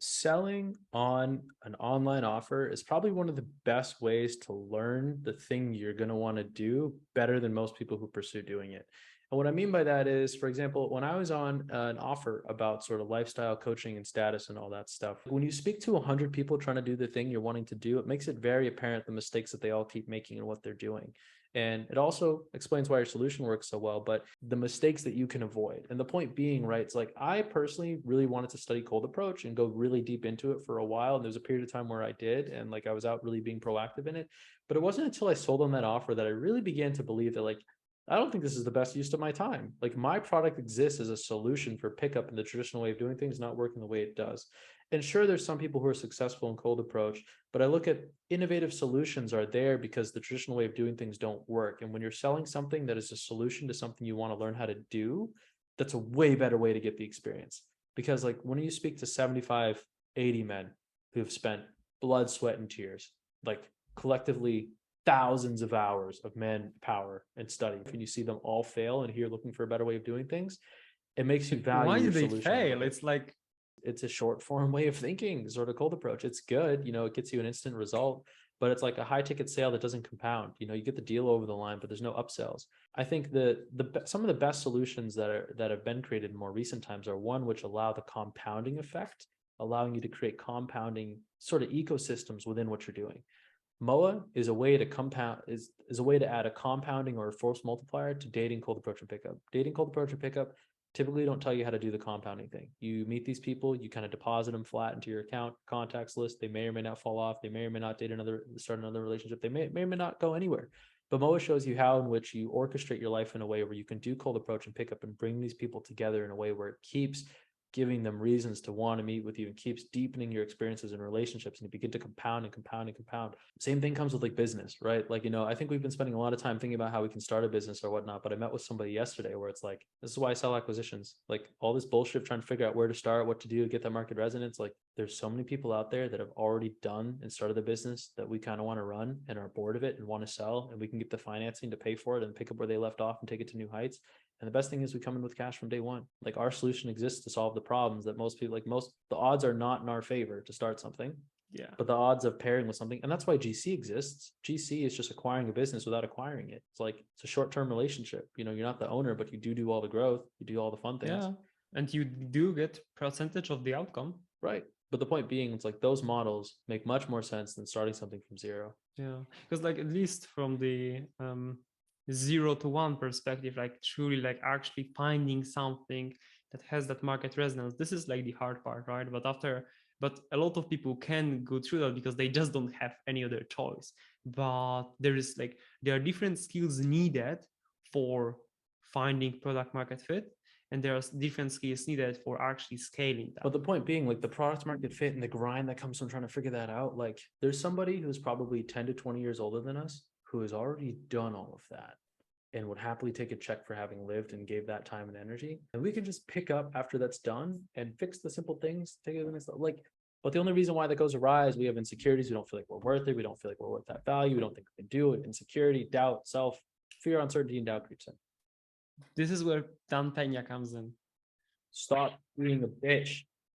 Selling on an online offer is probably one of the best ways to learn the thing you're going to want to do better than most people who pursue doing it. And what I mean by that is, for example, when I was on an offer about sort of lifestyle coaching and status and all that stuff, when you speak to 100 people trying to do the thing you're wanting to do, it makes it very apparent the mistakes that they all keep making and what they're doing. And it also explains why your solution works so well, but the mistakes that you can avoid. And the point being, right, it's like I personally really wanted to study cold approach and go really deep into it for a while. And there was a period of time where I did, and like I was out really being proactive in it. But it wasn't until I sold on that offer that I really began to believe that, like, I don't think this is the best use of my time. Like, my product exists as a solution for pickup in the traditional way of doing things, not working the way it does. And sure, there's some people who are successful in cold approach, but I look at innovative solutions are there because the traditional way of doing things don't work. And when you're selling something that is a solution to something you want to learn how to do, that's a way better way to get the experience. Because like when you speak to 75, 80 men who have spent blood, sweat, and tears, like collectively thousands of hours of manpower and study, and you see them all fail and here looking for a better way of doing things, it makes you value Why your did they solution. fail? It's like, It's a short form way of thinking, sort of cold approach. It's good, it gets you an instant result, but it's like a high ticket sale that doesn't compound. You get the deal over the line, but there's no upsells. I think that some of the best solutions that have been created in more recent times are one which allow the compounding effect, allowing you to create compounding sort of ecosystems within what you're doing. MOA is a way to compound is a way to add a compounding or a force multiplier to dating, cold approach, and pickup. Dating, cold approach, and pickup typically don't tell you how to do the compounding thing. You meet these people, you kind of deposit them flat into your account contacts list. They may or may not fall off. They may or may not start another relationship. They may or may not go anywhere. But MOA shows you how in which you orchestrate your life in a way where you can do cold approach and pickup and bring these people together in a way where it keeps giving them reasons to want to meet with you and keeps deepening your experiences and relationships, and you begin to compound and compound and compound. Same thing comes with like business, right? Like, I think we've been spending a lot of time thinking about how we can start a business or whatnot, but I met with somebody yesterday where it's like, this is why I sell acquisitions. Like all this bullshit trying to figure out where to start, what to do, get that market resonance. Like there's so many people out there that have already done and started the business that we kind of want to run and are bored of it and want to sell, and we can get the financing to pay for it and pick up where they left off and take it to new heights. And the best thing is we come in with cash from day one. Like our solution exists to solve the problems that most people, the odds are not in our favor to start something, yeah, but the odds of pairing with something, and that's why GC exists. GC is just acquiring a business without acquiring it. It's like, it's a short-term relationship. You're not the owner, but you do all the growth. You do all the fun things. yeah. And you do get percentage of the outcome. Right. But the point being, it's like those models make much more sense than starting something from zero. Yeah, because like at least from the 0 to 1 perspective, like truly like actually finding something that has that market resonance, this is like the hard part, right? But a lot of people can go through that because they just don't have any other choice. But there are different skills needed for finding product market fit, and there are different skills needed for actually scaling that. But the point being, like the product market fit and the grind that comes from trying to figure that out, like there's somebody who's probably 10 to 20 years older than us who has already done all of that and would happily take a check for having lived and gave that time and energy. And we can just pick up after that's done and fix the simple things, take it to the next level. But the only reason why that goes awry is we have insecurities. We don't feel like we're worth it. We don't feel like we're worth that value. We don't think we can do it. Insecurity, doubt, self, fear, uncertainty, and doubt creeps in. This is where Dan Pena comes in. Stop being a bitch.